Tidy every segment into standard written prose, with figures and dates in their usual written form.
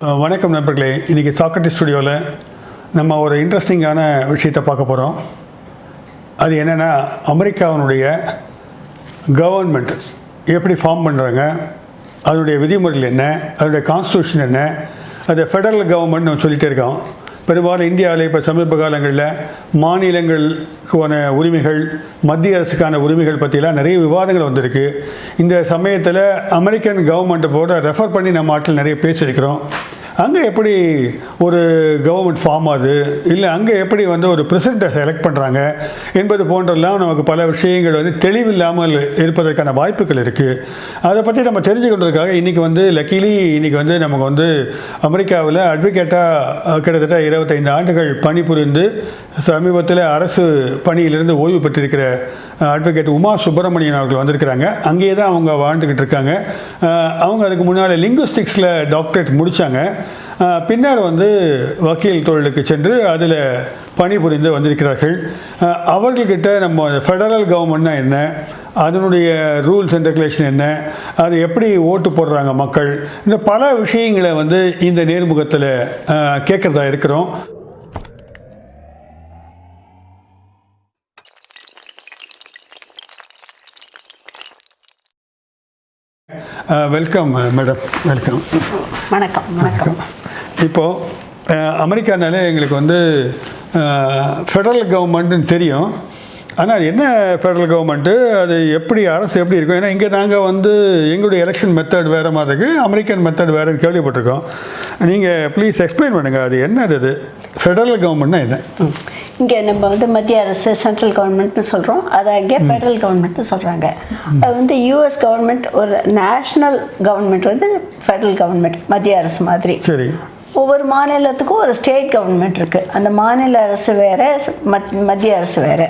வணக்கம் நண்பர்களே. இன்றைக்கி சாக்ரட்டிஸ் ஸ்டுடியோவில் நம்ம ஒரு இன்ட்ரெஸ்டிங்கான விஷயத்தை பார்க்க போகிறோம். அது என்னென்னா, அமெரிக்காவினுடைய கவர்மெண்ட் எப்படி ஃபார்ம் பண்ணுறாங்க, அதனுடைய விதிமுறைகள் என்ன, அதனுடைய கான்ஸ்டியூஷன் என்ன, அது ஃபெடரல் கவர்மெண்ட் நம்ம சொல்லிகிட்டே இருக்கோம். பெரும்பாலும் இந்தியாவில் இப்போ சமீப காலங்களில் மாநிலங்களுக்கான உரிமைகள், மத்திய அரசுக்கான உரிமைகள் பற்றிலாம் நிறைய விவாதங்கள் வந்திருக்கு. இந்த சமயத்தில் அமெரிக்கன் கவர்மெண்ட்டை போட ரெஃபர் பண்ணி நம்ம நாட்டில் நிறைய பேசியிருக்கிறோம். அங்கே எப்படி ஒரு கவர்மெண்ட் ஃபார்ம் ஆகுது, இல்லை அங்கே எப்படி ஒரு பிரசிடெண்ட்டை செலக்ட் பண்ணுறாங்க என்பது போன்றெல்லாம் நமக்கு பல விஷயங்கள் தெளிவில்லாமல் இருப்பதற்கான வாய்ப்புகள் இருக்குது. அதை பற்றி நம்ம தெரிஞ்சுக்கொண்டதுக்காக இன்றைக்கி லக்கீலி இன்றைக்கி நமக்கு அமெரிக்காவில் அட்வொகேட்டாக கிட்டத்தட்ட 25 ஆண்டுகள் பணிபுரிந்து சமீபத்தில் அரசு பணியிலிருந்து ஓய்வு பெற்றிருக்கிற அட்வொகேட் உமா சுப்பிரமணியன் அவர்கள் வந்திருக்கிறாங்க. அங்கேயே தான் அவங்க வாழ்ந்துக்கிட்டு இருக்காங்க. அவங்க அதுக்கு முன்னால் லிங்குவிஸ்டிக்ஸில் டாக்டரேட் முடித்தாங்க. பின்னர் வக்கீல் தொழிலுக்கு சென்று அதில் பணிபுரிந்து வந்திருக்கிறார்கள். அவர்கள்கிட்ட நம்ம ஃபெடரல் கவர்மெண்ட்னா என்ன, அதனுடைய ரூல்ஸ் அண்ட் ரெகுலேஷன் என்ன, அது எப்படி ஓட்டு போடுறாங்க மக்கள், இந்த பல விஷயங்களை இந்த நேர்முகத்தில் கேட்குறதா இருக்கிறோம். Welcome madam. வெல்கம். வணக்கம். வணக்கம். இப்போது அமெரிக்கானாலே எங்களுக்கு ஃபெடரல் கவர்மெண்ட்டுன்னு தெரியும். ஆனால் என்ன ஃபெடரல் கவர்மெண்ட்டு, அது எப்படி அரசு எப்படி இருக்கும்? ஏன்னா இங்கே நாங்கள் எங்களுடைய எலெக்ஷன் மெத்தட் வேறு மாதிரி இருக்குது, அமெரிக்கன் மெத்தட் வேறுன்னு கேள்விப்பட்டிருக்கோம். நீங்கள் ப்ளீஸ் எக்ஸ்பிளைன் பண்ணுங்கள், அது என்னது, அது ஃபெடரல் கவர்மெண்ட்னா என்ன? இங்கே நம்ம மத்திய அரசு சென்ட்ரல் கவர்மெண்ட்னு சொல்கிறோம், அதை அங்கே ஃபெடரல் கவர்மெண்ட்னு சொல்கிறாங்க. அது யூஎஸ் கவர்மெண்ட் ஒரு நேஷ்னல் கவர்மெண்ட் ஃபெடரல் கவர்மெண்ட் மத்திய அரசு மாதிரி. சரி. ஒவ்வொரு மாநிலத்துக்கும் ஒரு ஸ்டேட் கவர்மெண்ட் இருக்குது. அந்த மாநில அரசு வேறு, மத்திய அரசு வேறு.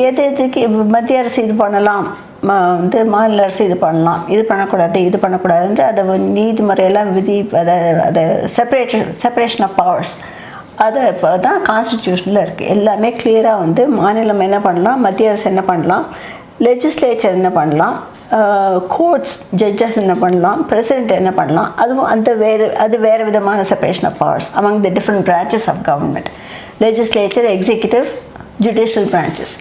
எதுக்கு மத்திய அரசு இது பண்ணலாம், மாநில அரசு இது பண்ணலாம், இது பண்ணக்கூடாது, இது பண்ணக்கூடாதுன்ற அதை நீதிமுறையெல்லாம் அதை செப்பரேஷன் ஆஃப் பவர்ஸ் அது இப்போ தான் கான்ஸ்டிடியூஷனில் இருக்குது. எல்லாமே கிளியராக மாநிலம் என்ன பண்ணலாம், மத்திய அரசு என்ன பண்ணலாம், லெஜிஸ்லேச்சர் என்ன பண்ணலாம், கோர்ட்ஸ் ஜட்ஜஸ் என்ன பண்ணலாம், பிரசிடெண்ட் என்ன பண்ணலாம், அதுவும் அது வேறு விதமான separation of powers among the different branches of government. Legislature, executive, judicial branches,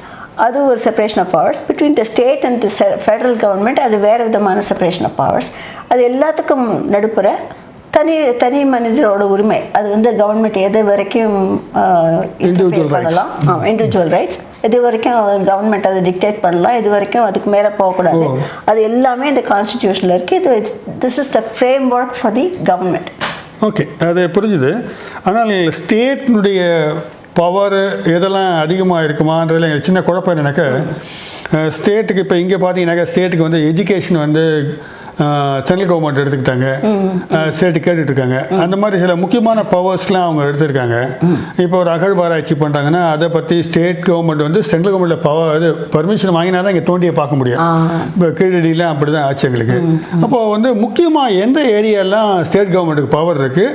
அது ஒரு separation of powers. Between the state and the federal government அது வேறு விதமான செப்பரேஷன் ஆஃப் பவர்ஸ். அது எல்லாத்துக்கும் நடுப்புற தனி மனிதரோட உரிமை. அது கவர்மெண்ட் எது வரைக்கும் பண்ணலாம், இண்டிவிஜுவல் ரைட்ஸ் எது வரைக்கும் கவர்மெண்ட் அதை டிக்டேட் பண்ணலாம், இது வரைக்கும் அதுக்கு மேலே போகக்கூடாது, அது எல்லாமே இந்த கான்ஸ்டிடியூஷனில் இருக்குது. This is the frame work for the government. Okay, அது புரிஞ்சுது. ஆனால் ஸ்டேட்னுடைய பவர் எதெல்லாம் அதிகமாக இருக்குமான்றதுல எனக்கு சின்ன குழப்பம். என்னன்னாக்கா ஸ்டேட்டுக்கு இப்போ இங்கே பார்த்தீங்கன்னாக்கா ஸ்டேட்டுக்கு எஜுகேஷன் சென்ட்ரல் கவர்மெண்ட் எடுத்துக்கிட்டாங்க, ஸ்டேட்டு கேட்டுட்ருக்காங்க. அந்த மாதிரி சில முக்கியமான பவர்ஸ்லாம் அவங்க எடுத்துருக்காங்க. இப்போ ஒரு அகழ்வாராய்ச்சி பண்ணுறாங்கன்னா அதை பற்றி ஸ்டேட் கவர்மெண்ட் சென்ட்ரல் கவர்மெண்ட்டில் பவர் பர்மிஷன் வாங்கினா தான் இங்கே தோண்டியை பார்க்க முடியும். இப்போ கீழடிலாம் அப்படி தான் ஆச்சு எங்களுக்கு. அப்போது முக்கியமாக எந்த ஏரியாலாம் ஸ்டேட் கவர்மெண்ட்டுக்கு பவர் இருக்குது,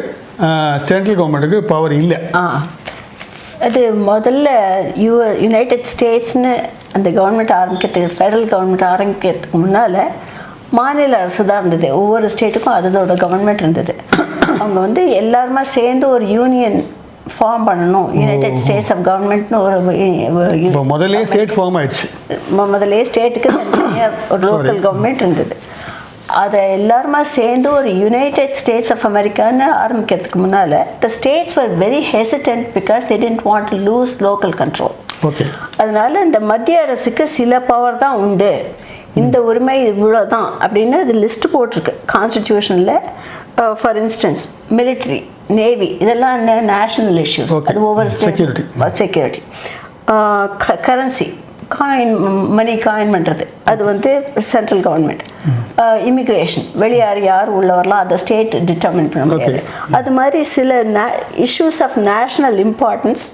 சென்ட்ரல் கவர்மெண்ட்டுக்கு பவர் இல்லை? அது முதல்ல யுனைடெட் ஸ்டேட்ஸ்னு அந்த கவர்மெண்ட் ஆரம்பிக்கிறதுக்கு, ஃபெடரல் கவர்மெண்ட் ஆரம்பிக்கிறதுக்கு முன்னால் மாநில அரசு தான் இருந்தது. ஒவ்வொரு ஸ்டேட்டுக்கும் அதோட கவர்மெண்ட் இருந்தது. அவங்க எல்லாருமா சேர்ந்து ஒரு யூனியன் ஃபார்ம் பண்ணணும், யுனைடெட் ஸ்டேட்ஸ் ஆஃப் கவர்மெண்ட்னு ஒரு முதலே ஸ்டேட் ஃபார்ம் ஆயிடுச்சு. முதலே ஸ்டேட்டுக்கு ஒரு லோக்கல் கவர்மெண்ட் இருந்தது. அதை எல்லாருமா சேர்ந்து ஒரு யுனைடெட் ஸ்டேட்ஸ் ஆஃப் அமெரிக்கான்னு ஆரம்பிக்கிறதுக்கு முன்னால் த states were very hesitant because they didn't want to lose local control. Okay. அதனால இந்த மத்திய அரசுக்கு சில பவர் தான் உண்டு, இந்த உரிமை இவ்வளோ தான் அப்படின்னு அது லிஸ்ட்டு போட்டிருக்கு கான்ஸ்டிடியூஷனில். ஃபார் இன்ஸ்டன்ஸ் மிலிட்ரி, நேவி, இதெல்லாம் நேஷ்னல் இஷ்யூஸ். அது ஒவ்வொரு செக்யூரிட்டி. கரன்சி, மணி காயின் பண்ணுறது அது சென்ட்ரல் கவர்மெண்ட். இமிக்ரேஷன், வெளியார் யார் உள்ள வரலாம், அதை ஸ்டேட் டிட்டர்மின் பண்ண முடியாது. அது மாதிரி சில issues of national importance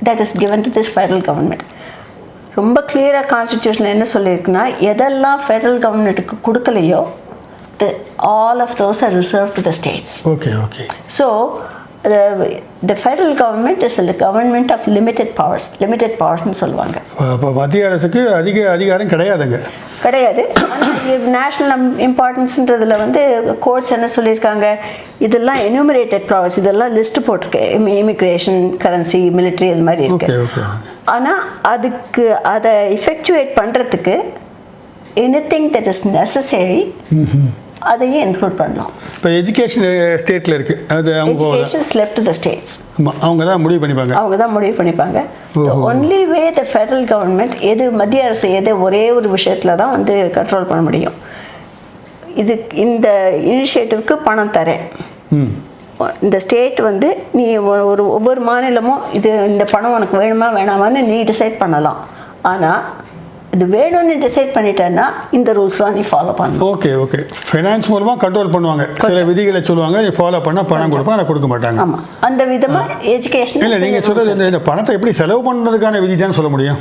that is given to this federal government. ரொம்ப கிளியராக கான்ஸ்டிடியூஷனில் என்ன சொல்லியிருக்குன்னா, எதெல்லாம் ஃபெடரல் கவர்மெண்ட்டுக்கு கொடுக்கலையோ all of those are reserve to the states. Okay. Okay. So the federal government is a government of limited powers சொல்லுவாங்க. அப்போ மத்திய அரசுக்கு அதிகாரம் கிடையாதுங்க. கிடையாது. நேஷ்னல் இம்பார்ட்டன்ஸ்ன்றதில் வந்து கோர்ட்ஸ் என்ன சொல்லியிருக்காங்க, இதெல்லாம் எனுமரேட்டட் ப்ராவர்ஸ், இதெல்லாம் லிஸ்ட் போட்டிருக்கு, இமிக்ரேஷன், கரன்சி, மிலிட்ரி, இது மாதிரி இருக்கு. ஆனால் அதுக்கு அதை இஃபெக்சுவேட் பண்ணுறதுக்கு எனிதிங் தட் இஸ் நெசசரி அதையும் இன்க்ளூட் பண்ணலாம். இப்போ எஜுகேஷன் ஸ்டேட்டில் இருக்குது, அது education left to the states. அவங்க தான் முடிவு பண்ணிப்பாங்க. ஒன்லி வே த ஃபெடரல் கவர்மெண்ட் மத்திய அரசு ஒரே ஒரு விஷயத்தில் தான் வந்து கண்ட்ரோல் பண்ண முடியும். இந்த இனிஷியேட்டிவ்க்கு பணம் தரேன், இந்த ஸ்டேட் வந்து நீ ஒவ்வொரு மாநிலமும் இந்த பணம் உனக்கு வேணுமா வேணாமான்னு நீ டிசைட் பண்ணலாம். ஆனால் இது வேணும்னு டிசைட் பண்ணிட்டேன்னா இந்த ரூல்ஸ்லாம் நீ ஃபாலோ பண்ணணும். ஓகே ஃபைனான்ஸ் மூலமாக கண்ட்ரோல் பண்ணுவாங்க. சில விதிகளை சொல்லுவாங்க, நீ ஃபாலோ பண்ணால் பணம் கொடுப்பா, அதை கொடுக்க மாட்டாங்க. ஆமாம், அந்த விதமாக எஜுகேஷன் இல்லை. நீங்கள் சொல்கிறது இந்த பணத்தை எப்படி செலவு பண்ணுறதுக்கான விதி தான் சொல்ல முடியும்.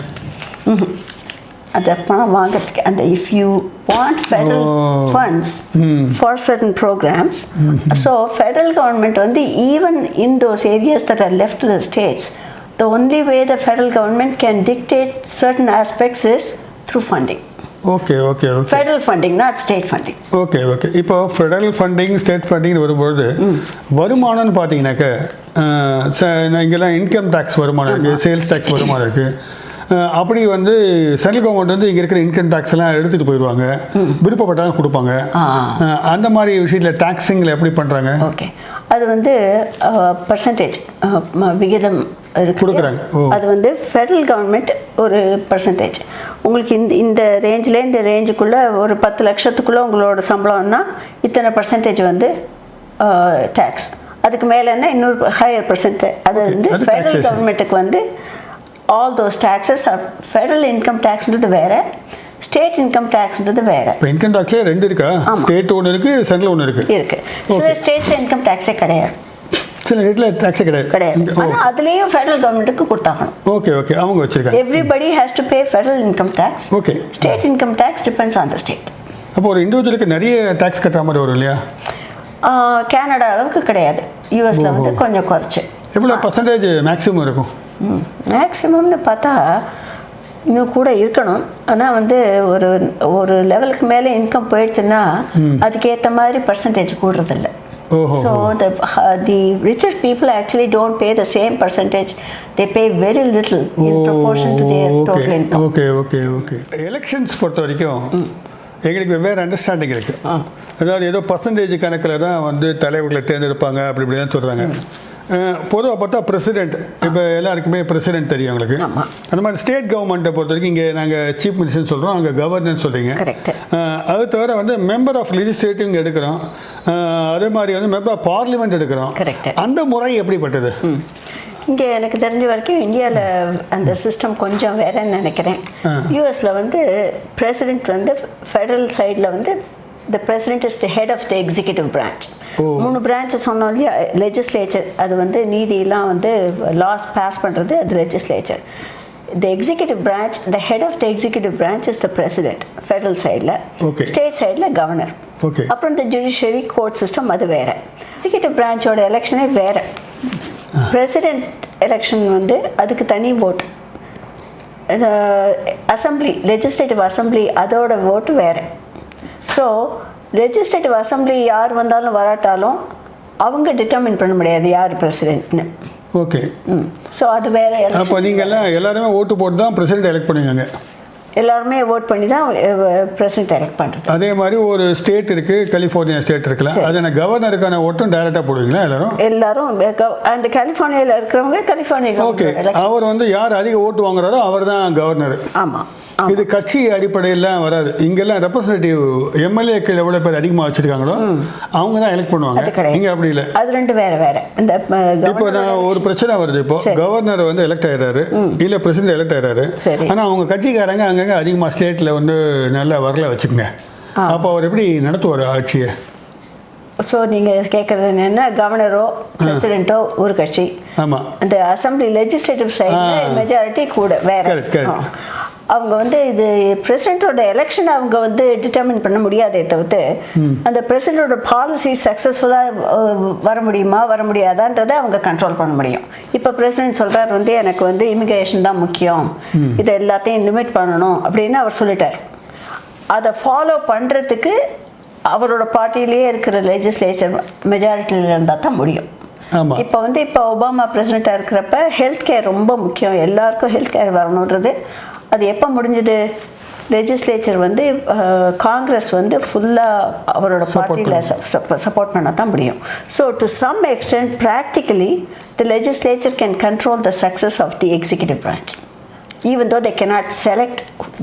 அந்த பணம் வாங்கிறதுக்கு அந்த if you want federal funds for certain programs, so federal government வந்து even in those areas that are left to the states, the only way the federal government can dictate certain aspects is through funding. Okay. Federal funding, not state funding. Okay. இப்போ federal funding, state funding வரும்போது வருமானம்னு பார்த்தீங்கன்னாக்க இங்கெல்லாம் income tax வருமானம் இருக்குது, sales tax வருமானம் இருக்குது. அப்படி வந்து சென்ட்ரல் கவர்மெண்ட் வந்து இங்கே இருக்கிற இன்கம் டேக்ஸ் எல்லாம் எடுத்துகிட்டு போயிடுவாங்க, விருப்பப்பட்டாலும் கொடுப்பாங்க. அந்த மாதிரி விஷயத்தில் டேக்ஸிங்கில் எப்படி பண்ணுறாங்க? ஓகே, அது வந்து பர்சன்டேஜ் விகிதம் கொடுக்குறாங்க. அது வந்து ஃபெடரல் கவர்மெண்ட் ஒரு பர்சன்டேஜ் உங்களுக்கு இந்த ரேஞ்சில் இந்த ரேஞ்சுக்குள்ளே ஒரு 10 லட்சத்துக்குள்ளே உங்களோட சம்பளம்னா இத்தனை பர்சன்டேஜ் வந்து டேக்ஸ், அதுக்கு மேலேன்னா இன்னொரு ஹையர் பர்சன்டேஜ். அது வந்து ஃபெடரல் கவர்மெண்ட்டுக்கு வந்து all those taxes are federal income டேக்ஸ்ன்றது வேறு, ஸ்டேட் இன்கம் டேக்ஸ்ன்றது வேறு. இப்போ இன்கம் டேக்ஸ்லேயே ரெண்டு இருக்கா? ஸ்டேட் ஒன்று இருக்குது, சென்ட்ரல் ஒன்று இருக்குது. சில ஸ்டேட்ஸில் இன்கம் டேக்ஸே கிடையாது, சில ரேட்டில் டேக்ஸே கிடையாது. ஆனால் அதுலேயும் ஃபெடரல் கவர்மெண்ட்டுக்கு கொடுத்தாகணும். ஓகே அவங்க வச்சுருக்காங்க. Everybody has to pay federal income tax. Okay, state income tax depends on the state. அப்போ ஒரு இண்டிவிஜுவலுக்கு நிறைய டேக்ஸ் கட்டுற மாதிரி வரும் இல்லையா? கனடா அளவுக்கு கிடையாது, யூஎஸில் வந்து கொஞ்சம் குறைச்சி. எவ்வளோ பர்சன்டேஜ் மேக்ஸிமம் இருக்கும்? மேக்ஸிமம்னு பார்த்தா இன்னும் கூட இருக்கணும். ஆனால் வந்து ஒரு லெவலுக்கு மேலே இன்கம் போயிடுச்சுன்னா அதுக்கேற்ற மாதிரி percentage கூடுறதில்லை. So the richer people actually don't pay the same percentage, they pay very little in proportion to their total income. Okay. Elections பொறுத்த வரைக்கும் எங்களுக்கு வெவ்வேறு அண்டர்ஸ்டாண்டிங் இருக்குது. அதாவது ஏதோ பர்சன்டேஜ் கணக்கில் தான் வந்து தலைவர்களை தேர்ந்தெடுப்பாங்க, அப்படி தான் சொல்கிறாங்க. பொதுவாக பார்த்தா பிரசிடென்ட், இப்போ எல்லாருக்குமே பிரசிடென்ட் தெரியும் அவங்களுக்கு. அந்த மாதிரி ஸ்டேட் கவர்மெண்ட்டை பொறுத்த வரைக்கும் இங்கே நாங்கள் சீஃப் மினிஸ்டர் சொல்கிறோம், அங்கே கவர்னர் சொல்கிறீங்க. அது தவிர வந்து மெம்பர் ஆஃப் லெஜிஸ்லேட்டிவ் எடுக்கிறோம், அதே மாதிரி வந்து மெம்பர் ஆஃப் பார்லிமெண்ட் எடுக்கிறோம். அந்த முறை எப்படிப்பட்டது? இங்கே எனக்கு தெரிஞ்ச வரைக்கும் இந்தியாவில் அந்த சிஸ்டம் கொஞ்சம் வேறன்னு நினைக்கிறேன். யூஎஸில் வந்து பிரசிடென்ட் வந்து ஃபெடரல் சைடில் வந்து the president is the head of the executive branch. 3 branches சொன்னோம் இல்லையா? லெஜிஸ்லேச்சர், அது வந்து நீதியெல்லாம் வந்து லாஸ் பாஸ் பண்ணுறது அது legislature. the executive branch, the head of the executive branch is the president federal சைடில். ஸ்டேட் சைடில் கவர்னர். அப்புறம் இந்த ஜுடிஷியரி கோர்ட் சிஸ்டம் அது வேறு. எக்ஸிக்யூட்டிவ் பிரான்ச்சோட எலெக்ஷனே வேறு. பிரசிடென்ட் எலெக்ஷன் வந்து அதுக்கு தனி ஓட், அசம்பிளி லெஜிஸ்லேட்டிவ் அசம்பிளி அதோட ஓட்டு வேறு. ஸோ லெஜிஸ்லேட்டிவ் அசம்பிளி யார் வந்தாலும் வராட்டாலும் அவங்க டிட்டர்மின் பண்ண முடியாது யார் பிரசிடென்ட்னு. ஓகே. ஸோ அது வேறு. அப்போ நீங்கள் எல்லாருமே ஓட்டு போட்டு தான் பிரசிடென்ட் எலெக்ட் பண்ணுவீங்க? எல்லாருமே ஓட் பண்ணி தான் பிரசிடென்ட் எலெக்ட் பண்ணுறது. அதே மாதிரி ஒரு ஸ்டேட் இருக்குது, கலிஃபோர்னியா ஸ்டேட் இருக்குல்ல, அது கவர்னருக்கான ஓட்டும் டைரெக்டாக போடுவீங்களா? எல்லாரும் அந்த கலிஃபோர்னியாவில் இருக்கிறவங்க கலிஃபோர்னியா. ஓகே, அவர் வந்து யார் அதிக ஓட்டு வாங்குறாரோ அவர் தான் கவர்னர். ஆமாம். இது கட்சி அடிப்படையெல்லாம் வராது. இங்கெல்லாம் ரெப்ரஸன்டேட்டிவ் எம்எல்ஏக்கள் எவ்வளோ பேர் அதிகமாக வச்சுருக்காங்களோ அவங்க தான் எலெக்ட் பண்ணுவாங்க. இங்கே அப்படி இல்லை, அது ரெண்டு வேறு வேறு. இந்த இப்போ நான் ஒரு பிரச்சனை வருது, இப்போ கவர்னர் வந்து எலெக்ட் ஆகிடுறாரு, இல்லை பிரசிடென்ட் எலெக்ட் ஆகிடுறாரு, ஆனால் அவங்க கட்சிக்காரங்க அங்கங்கே அதிகமாக ஸ்டேட்டில் வந்து நல்லா வரல வச்சுக்கோங்க. அப்போ அவர் எப்படி நடத்துவார் ஆட்சியை? ஸோ நீங்கள் கேட்குறது என்னென்னா, கவர்னரோ பிரசிடென்ட்டோ ஒரு கட்சி, ஆமாம், அந்த அசம்பிளி லெஜிஸ்லேட்டிவ் சைடில் மெஜாரிட்டி கூட வேறு. அவங்க வந்து இது பிரசிடென்ட்டோட எலெக்ஷன் அவங்க வந்து டிட்டர்மின் பண்ண முடியாதே தவிர்த்து அந்த பிரசிடென்ட்டோட பாலிசி சக்ஸஸ்ஃபுல்லாக வர முடியாதான்றதை அவங்க கண்ட்ரோல் பண்ண முடியும். இப்போ பிரசிடென்ட் சொல்கிறார் வந்து எனக்கு வந்து இமிக்ரேஷன் தான் முக்கியம், இதை எல்லாத்தையும் லிமிட் பண்ணணும் அப்படின்னு அவர் சொல்லிட்டார். அதை ஃபாலோ பண்ணுறதுக்கு அவரோட பார்ட்டியிலேயே இருக்கிற லெஜிஸ்லேச்சர் மெஜாரிட்டியில் இருந்தால் தான் முடியும். இப்போ ஒபாமா பிரசிடெண்ட்டாக இருக்கிறப்ப ஹெல்த் கேர் ரொம்ப முக்கியம், எல்லாருக்கும் ஹெல்த் கேர் வரணுன்றது. அது எப்போ முடிஞ்சது? லெஜிஸ்லேச்சர் வந்து காங்கிரஸ் வந்து ஃபுல்லாக அவரோட பார்ட்டியில் சப்போர்ட் பண்ண தான் முடியும். So to some extent practically the legislature can control the success of the executive branch even though they cannot select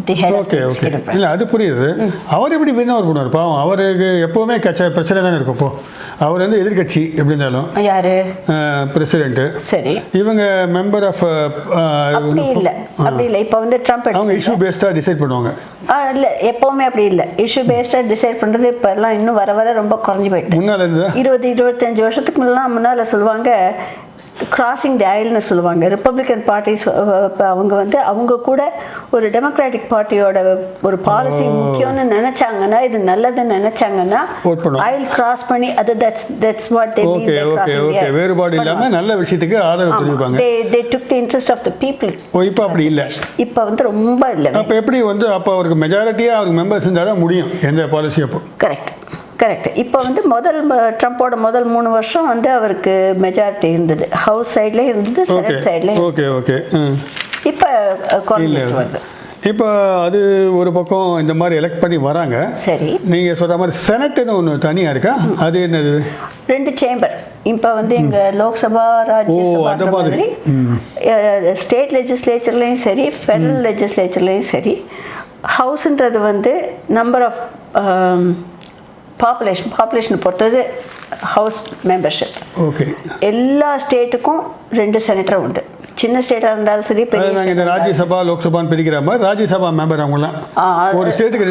the head of the executive branch. இல்லை அது புரியுது. அவர் எப்படி வின்னர் பண்ணுவார்? பாவம் அவருக்கு எப்போவுமே பிரச்சனை தானே இருக்கும். இப்போ அவர் வந்து எதிர்கட்சி எப்படி இருந்தாலும் யாரு பிரசிடென்ட், சரி இவங்க மெம்பர் ஆஃப் அப்படி இல்லை. இப்போ வந்து ட்ரம்ப் அவங்க இஷ்யூ பேஸ்டாக டிசைட் பண்ணுவாங்க. இல்லை எப்போவுமே அப்படி இல்லை. இஷ்யூ பேஸ்டாக டிசைட் பண்ணுறது இப்போ எல்லாம் இன்னும் வர ரொம்ப குறைஞ்சி போயிட்டு. முன்னால் இருந்து 20-25 வருஷத்துக்கு முன்னால் சொல்லுவாங்க கிராசிங் தி ஐல்னு சொல்லுவாங்க. ரிப்பப்ளிகன் பார்ட்டிஸ் அவங்க வந்து அவங்க கூட ஒரு டெமோக்ராட்டிக் பார்ட்டியோட ஒரு பாலிசி முக்கியம்னு நினைச்சாங்கன்னா, இது நல்லதுன்னு நினைச்சாங்கன்னா ஐல் கிராஸ் பண்ணி அது that's what they mean by crossing the aisle. வேறுபாடு இல்லாம நல்ல விஷயத்துக்கு ஆதரவு தெரிவிப்பாங்க. they took the interest of the people. இப்போ அப்படி இல்லை. இப்போ வந்து ரொம்ப இல்லை. அப்போ எப்படி வந்து அப்போ அவருக்கு மெஜாரிட்டியாக அவருக்கு மெம்பர்ஸ் இருந்தால் தான் முடியும் எந்த பாலிசி. அப்போ கரெக்ட். இப்போ வந்து ட்ரம்ப்போட முதல் 3 வருஷம் வந்து அவருக்கு மெஜாரிட்டி இருந்தது. ஹவுஸ் சைட்லேயும் இருந்தது, செனட் சைட்லேயும். ஓகே இப்போ வருது. இப்போ அது ஒரு பக்கம் இந்த மாதிரி எலெக்ட் பண்ணி வராங்க. சரி, நீங்கள் சொல்கிற மாதிரி செனட்னு ஒன்று தனியாக இருக்கா? அது என்னது? 2 சேம்பர். இப்போ வந்து எங்கள் லோக்சபா ராஜ்யசபா மாதிரி ஸ்டேட் லெஜிஸ்லேச்சர்லேயும் சரி ஃபெடரல் லெஜிஸ்லேச்சர்லேயும் சரி ஹவுஸ்ன்றது வந்து நம்பர் ஆஃப் பாப்புலேஷனை பொறுத்தது ஹவுஸ் மெம்பர்ஷிப். ஓகே. எல்லா ஸ்டேட்டுக்கும் 2 செனட்டர் உண்டு. சின்ன ஸ்டேட்டாக இருந்தாலும் சரி. இந்த ராஜ்யசபா லோக்சபான்னு பிரிக்கிற மாதிரி ராஜ்யசபா மெம்பர் அவங்களாம் ஒரு ஸ்டேட்டுக்கு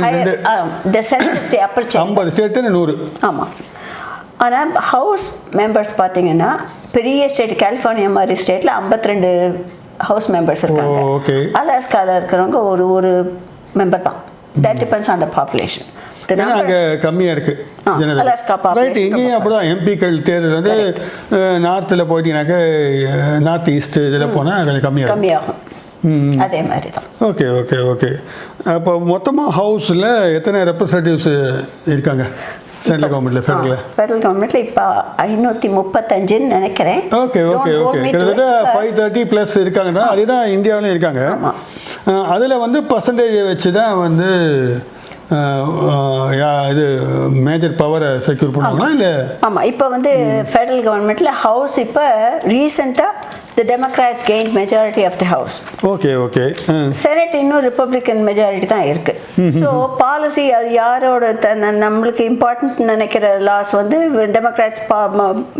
50 ஸ்டேட்டு 100. ஆமாம். ஆனால் ஹவுஸ் மெம்பர்ஸ் பார்த்தீங்கன்னா பெரிய ஸ்டேட் கலிஃபோர்னியா மாதிரி ஸ்டேட்டில் 52 ஹவுஸ் மெம்பர்ஸ் இருக்காங்க. ஓகே. அலாஸ்காவில் இருக்கிறவங்க ஒரு மெம்பர் தான். That depends on the population. அங்கே கம்மியாக இருக்குது. ரைட். இங்கேயும் அப்படிதான் எம்பிக்கள் தேர்தல் வந்து நார்த்தில் போயிட்டீங்கன்னாக்க நார்த் ஈஸ்ட் இதில் போனால் கொஞ்சம் கம்மியாகும். அதே மாதிரி தான். ஓகே. அப்போ மொத்தமாக ஹவுஸில் எத்தனை ரெப்ரசன்டேட்டிவ்ஸ் இருக்காங்க சென்ட்ரல் கவர்மெண்ட்டில்? ஃபெடரல் கவர்மெண்ட்டில் இப்போ 535 நினைக்கிறேன். ஓகே. கிட்டத்தட்ட 530 ப்ளஸ் இருக்காங்கன்னா அதுதான் இந்தியாவிலும் இருக்காங்க. அதில் வந்து பர்சன்டேஜை வச்சு தான் வந்து இது மேஜர் பவரை செக்யூர் பண்ணுவாங்களா இல்லை? ஆமாம். இப்போ வந்து ஃபெடரல் கவர்மெண்ட்டில் ஹவுஸ் இப்போ ரீசெண்டாக the Democrats gained majority of the house. Okay. Senate இன்னும் ரிப்பப்ளிகன் மெஜாரிட்டி தான் இருக்கு. ஸோ பாலிசி அது யாரோட நம்மளுக்கு இம்பார்ட்டன்ட் நினைக்கிற லாஸ் வந்து டெமோக்ராட்ஸ்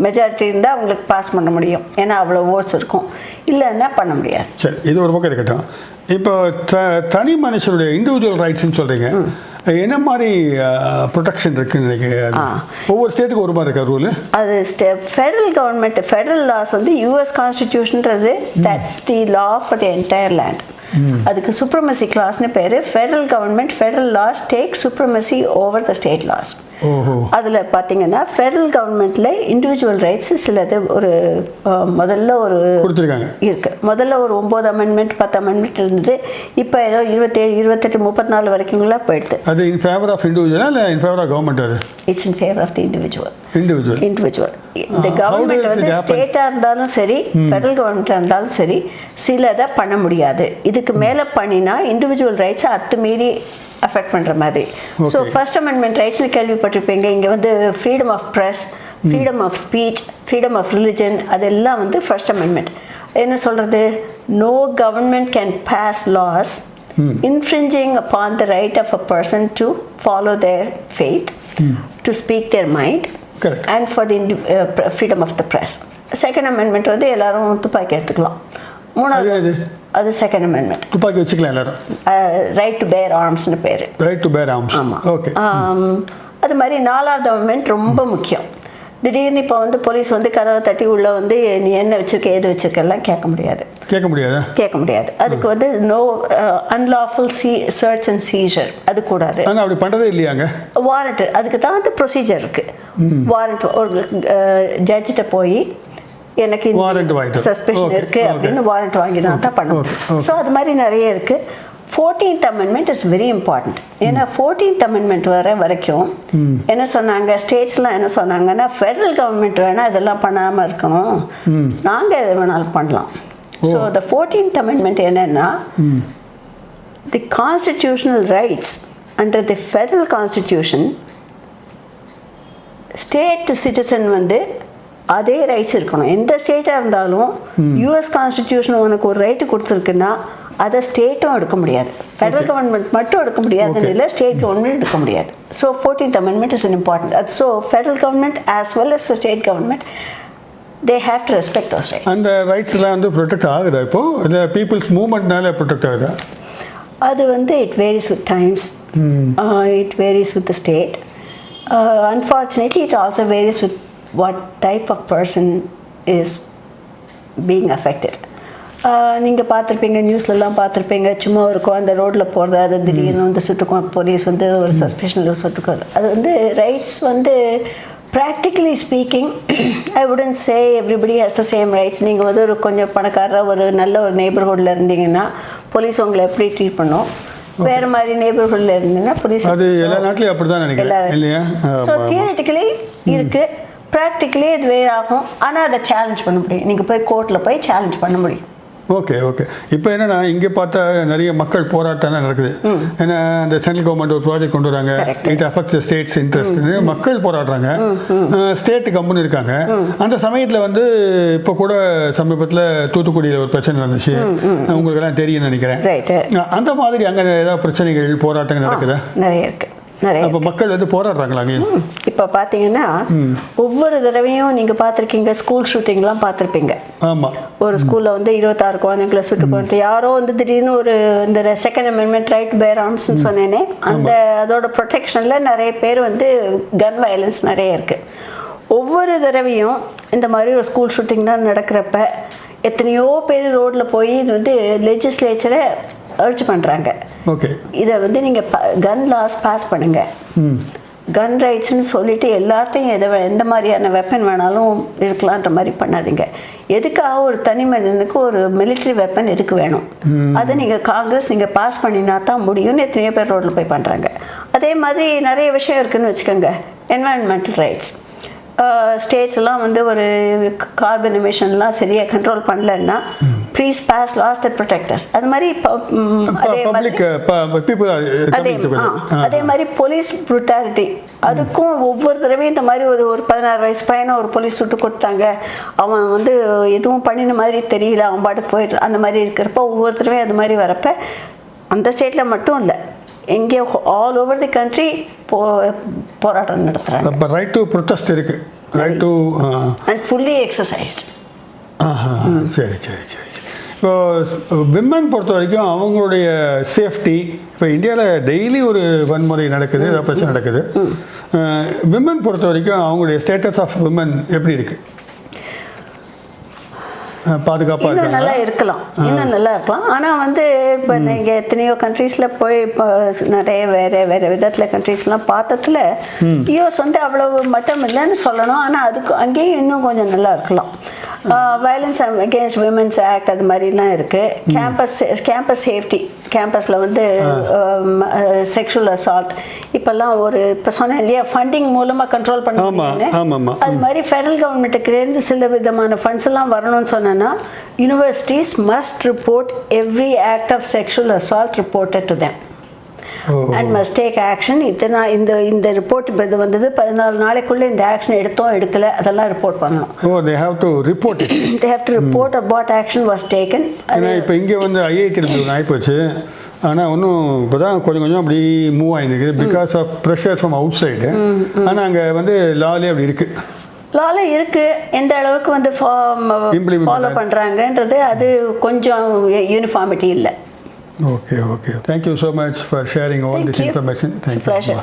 மெஜாரிட்டி இருந்தால் அவங்களுக்கு பாஸ் பண்ண முடியும். ஏன்னா அவ்வளோ ஓட்ஸ் இருக்கும். இல்லைன்னா பண்ண முடியாது. சரி, இது ஒரு பக்கம் இருக்கட்டும். இப்போ தனி மனுஷனுடைய இண்டிவிஜுவல் ரைட்ஸ்ன்னு சொல்கிறீங்க. என்ன மாதிரி ப்ரொடெக்ஷன் இருக்குன்னு நினைக்கிறேன்? ஒவ்வொரு ஸ்டேட்டுக்கு ஒரு மாதிரி இருக்கா ரூல்? அது ஃபெடரல் கவர்மெண்ட் ஃபெடரல் லாஸ் வந்து யூஎஸ் கான்ஸ்டிடியூஷன்றது that's the law for the entire land. அதுக்கு சுப்ரமசி கிளாஸ்னு பேர். Federal government federal laws take supremacy over the state laws. அதில் பார்த்தீங்கன்னா ஃபெடரல் கவர்மெண்ட்டில் இண்டிவிஜுவல் ரைட்ஸ் சிலது ஒரு முதல்ல ஒரு இருக்கு. முதல்ல ஒரு 9 அமெண்ட்மெண்ட் 10 அமெண்ட்மெண்ட் இருந்தது. இப்போ ஏதோ 27 28 34 வரைக்கும்லாம் போயிடுது. அது இன் ஃபேவர் ஆஃப் இண்டிவிஜுவலா இல்லை இன் ஃபேவர் ஆஃப் கவர்மெண்ட்? அது it's in favour of the individual. இந்த கவர்மெண்ட் வந்து ஸ்டேட்டாக இருந்தாலும் சரி ஃபெடரல் கவர்மெண்ட்டாக இருந்தாலும் சரி சிலதை பண்ண முடியாது. இதுக்கு மேலே பண்ணினா இண்டிவிஜுவல் ரைட்ஸை அத்துமீறி அஃபெக்ட் பண்ணுற மாதிரி. ஸோ ஃபர்ஸ்ட் அமெண்ட்மெண்ட் ரைட்ஸ்னு கேள்விப்பட்டிருப்பீங்க. இங்கே வந்து freedom of press, freedom of speech, freedom of religion அதெல்லாம் வந்து ஃபர்ஸ்ட் அமெண்ட்மெண்ட். என்ன சொல்கிறது? No government can pass laws infringing upon the right of a person to follow their faith, to speak their mind. Correct. And for the freedom of the press. Second amendment வந்து எல்லாரும் துப்பாக்கி எடுத்துக்கலாம். மூணாவது அது second amendment. துப்பாக்கி வச்சுக்கலாம் எல்லாரும். Right to பேர் ஆர்ம்ஸ்னு பேர். ரைட் டு பேர் ஆர்ம்ஸ். ஆமாம். ஓகே. அது மாதிரி 4வது அமெண்ட்மெண்ட் ரொம்ப முக்கியம். திடீர்னு இப்போ வந்து போலீஸ் வந்து கதவை தட்டி உள்ளே வந்து நீ என்ன வச்சுருக்க ஏது வச்சுருக்கெல்லாம் கேட்க முடியாது. அதுக்கு வந்து no unlawful search and seizure அது கூடாது. அப்படி பண்ணுறதே இல்லையாங்க. வாரண்ட் அதுக்கு தான் வந்து ப்ரொசீஜர் இருக்குது. வாரண்ட் ஒரு ஜட்ஜிட்ட போய் எனக்கு சஸ்பெஷன் இருக்குது அப்படின்னு வாரண்ட் வாங்கினா தான் பண்ணணும். ஸோ அது மாதிரி நிறைய இருக்குது. 14th Amendment is very important. ஏன்னா 14th Amendment வரைக்கும் என்ன சொன்னாங்க, ஸ்டேட்ஸ்லாம் என்ன சொன்னாங்கன்னா ஃபெடரல் கவர்மெண்ட் வேணால் இதெல்லாம் பண்ணாமல் இருக்கணும், நாங்கள் எதை வேணாலும் பண்ணலாம். ஸோ த 14th Amendment என்னன்னா the constitutional rights under the federal constitution state citizen வந்து அதே ரைட்ஸ் இருக்கணும். எந்த ஸ்டேட்டாக இருந்தாலும் யூஎஸ் கான்ஸ்டிடியூஷன் உனக்கு ஒரு ரைட்டு கொடுத்துருக்குன்னா அதை ஸ்டேட்டும் எடுக்க முடியாது. ஃபெடரல் கவர்மெண்ட் மட்டும் எடுக்க முடியாதுன்னு இல்லை, ஸ்டேட் கவர்மெண்ட் எடுக்க முடியாது. So 14th Amendment is important. So federal government as well as the state government they have to respect those rights. அந்த ரைட்ஸ்லாம் வந்து ப்ரொடெக்ட் ஆகுதா இப்போ இந்த பீப்புள்ஸ் மூவ்மெண்ட்னால ப்ரொடெக்ட் ஆகுதா? அது வந்து it varies with times, it varies with the state. Unfortunately, it also varies with what type of person is being affected. நீங்கள் பார்த்துருப்பீங்க, நியூஸ்லலாம் பார்த்துருப்பீங்க, சும்மா இருக்கும் அந்த ரோட்டில் போகிறது, அது திடீர்னு வந்து சுட்டுக்கும் போலீஸ் வந்து ஒரு சஸ்பெஷனில் சுட்டுக்காது. அது வந்து ரைட்ஸ் வந்து practically speaking I wouldn't say everybody has the same rights. நீங்கள் வந்து ஒரு கொஞ்சம் பணக்காரராக ஒரு நல்ல ஒரு நெய்பர்ஹுட்டில் இருந்தீங்கன்னா போலீஸ் உங்களை எப்படி ட்ரீட் பண்ணும், வேறு மாதிரி நெய்பர்ஹுட்டில் இருந்தீங்கன்னா போலீஸ் அது எல்லா நாட்டிலையும் அப்படி தான் நினைக்கிறேன் இல்லையா? ஸோ தியரிட்டிக்கலி இருக்குது, ப்ராக்டிக்கலி இது வேறு ஆகும். ஆனால் அதை சேலஞ்ச் பண்ண முடியும், நீங்கள் போய் கோர்ட்டில் போய் சேலஞ்ச் பண்ண முடியும். ஓகே. இப்போ என்னென்னா இங்கே பார்த்தா நிறைய மக்கள் போராட்டம் நடக்குது. ஏன்னா இந்த சென்ட்ரல் கவர்மெண்ட் ஒரு ப்ராஜெக்ட் கொண்டு வராங்க, இட் அஃபெக்ட்ஸ் ஸ்டேட்ஸ் இன்ட்ரெஸ்ட், மக்கள் போராடுறாங்க, ஸ்டேட்டு கம்பெனி இருக்காங்க. அந்த சமயத்தில் வந்து இப்போ கூட சமீபத்தில் தூத்துக்குடியில் ஒரு பிரச்சனை நடந்துச்சு, உங்களுக்கெல்லாம் தெரியும்னு நினைக்கிறேன். அந்த மாதிரி அங்கே ஏதாவது பிரச்சனைகள் போராட்டங்கள் நடக்குதா? நிறைய இருக்குது. அப்போ மக்கள் வந்து போராடுறாங்களா? இப்போ பார்த்தீங்கன்னா ஒவ்வொரு தடவையும் நீங்கள் பார்த்துருக்கீங்க, ஸ்கூல் ஷூட்டிங்லாம் பார்த்துருப்பீங்க. ஆமாம். ஒரு ஸ்கூலில் வந்து 26 குழந்தைங்களை சுட்டு கொண்டு யாரோ வந்து திடீர்னு ஒரு இந்த செகண்ட் அமெண்ட்மெண்ட் ரைட் பேர் ஆர்ம்ஸ்ன்னு சொன்னேனே, அந்த அதோட ப்ரொடெக்ஷனில் நிறைய பேர் வந்து கன் வயலன்ஸ் நிறைய இருக்குது. ஒவ்வொரு தடவையும் இந்த மாதிரி ஒரு ஸ்கூல் ஷூட்டிங்லாம் நடக்கிறப்ப எத்தனையோ பேர் ரோட்டில் போய் இது வந்து லெஜிஸ்லேச்சரை அர்ஜ் பண்ணுறாங்க. ஓகே, இதை வந்து நீங்கள் கன் லாஸ் பாஸ் பண்ணுங்கள், கன் ரைட்ஸ்னு சொல்லிட்டு எல்லார்ட்டையும் எந்த மாதிரியான வெப்பன் வேணாலும் இருக்கலான்ற மாதிரி பண்ணாதீங்க. எதுக்காக ஒரு தனி மனிதனுக்கு ஒரு மிலிட்ரி வெப்பன் எதுக்கு வேணும்? அதை நீங்கள் காங்கிரஸ் நீங்கள் பாஸ் பண்ணினா தான் முடியும்னு எத்தனையோ பேர் ரோட்டில் போய் பண்ணுறாங்க. அதே மாதிரி நிறைய விஷயம் இருக்குதுன்னு வச்சுக்கோங்க. என்வாயன்மெண்டல் ரைட்ஸ், ஸ்டேட்ஸ்லாம் வந்து ஒரு கார்பன் எமிஷன்லாம் சரியாக கண்ட்ரோல் பண்ணலன்னா please pass laws that protectors. அது மாதிரி அதே மாதிரி போலீஸ் ப்ரூட்டாலிட்டி, அதுக்கும் ஒவ்வொரு தடவையும் இந்த மாதிரி ஒரு 16 வயசு பையனை ஒரு போலீஸ் சுட்டு கொடுத்தாங்க, அவன் வந்து எதுவும் பண்ணின மாதிரி தெரியல, அவன் பாட்டுக்கு போயிட்டு அந்த மாதிரி இருக்கிறப்ப ஒவ்வொரு தடவையும் அது மாதிரி வரப்போ அந்த ஸ்டேட்டில் மட்டும் இல்லை, எங்கே ஆல் ஓவர் தி கண்ட்ரி போராட்டம் நடத்துகிறாங்க. அப்போ ரைட் டு ப்ரொடெஸ்ட் இருக்குது, right to and fully exercised. சரி. இப்போ விமன் பொறுத்த வரைக்கும் அவங்களுடைய சேஃப்டி, இப்போ இந்தியாவில் டெய்லி ஒரு வன்முறை நடக்குது, ஏதாவது பிரச்சனை நடக்குது. விமன் பொறுத்த வரைக்கும் அவங்களுடைய ஸ்டேட்டஸ் ஆஃப் விமன் எப்படி இருக்குது? பாதுகாப்பாக இன்னும் நல்லா இருக்கலாம், இன்னும் நல்லா இருக்கலாம். ஆனால் வந்து இப்போ நீங்கள் எத்தனையோ கண்ட்ரீஸில் போய் இப்போ நிறைய வேறு விதத்தில் கண்ட்ரீஸ்லாம் பார்த்ததுல யூஎஸ் வந்து அவ்வளவு மட்டம் இல்லைன்னு சொல்லணும். ஆனால் அதுக்கு அங்கேயும் இன்னும் கொஞ்சம் நல்லா இருக்கலாம். வயலன்ஸ் அகேன்ஸ்ட் விமென்ஸ் ஆக்ட் அது மாதிரிலாம் இருக்குது. கேம்பஸ் சேஃப்டி, கேம்பஸில் வந்து செக்ஷுவல் அசால்ட் இப்போல்லாம் இப்போ சொன்னேன் இல்லையா, ஃபண்டிங் மூலமாக கண்ட்ரோல் பண்ண, அது மாதிரி ஃபெடரல் கவர்மெண்ட்டுக்கு சில விதமான ஃபண்ட்ஸ் எல்லாம் வரணும்னு சொன்னேன்னா universities must report every act of sexual assault reported to them and must take action. இந்த ரிப்போர்ட் இப்போ இது வந்தது 14 நாளைக்குள்ளே இந்த ஆக்ஷன் எடுக்கலை அதெல்லாம் ரிப்போர்ட் பண்ணணும். they have to report it. They have to report what action was taken. ஏன்னா இப்போ இங்கே வந்து ஐஐடி ஆகிப்போச்சு, ஆனால் ஒன்றும் இப்போ தான் கொஞ்சம் அப்படி மூவ் ஆகிருக்கு because of pressure from outside. ஆனால் அங்கே வந்து லாலே அப்படி இருக்குது, லால இருக்குது. எந்த அளவுக்கு வந்து ஃபாலோ பண்ணுறாங்கன்றது அது கொஞ்சம் யூனிஃபார்மிட்டி இல்லை. Okay. Thank you so much for sharing all this information. Thank you. Pleasure.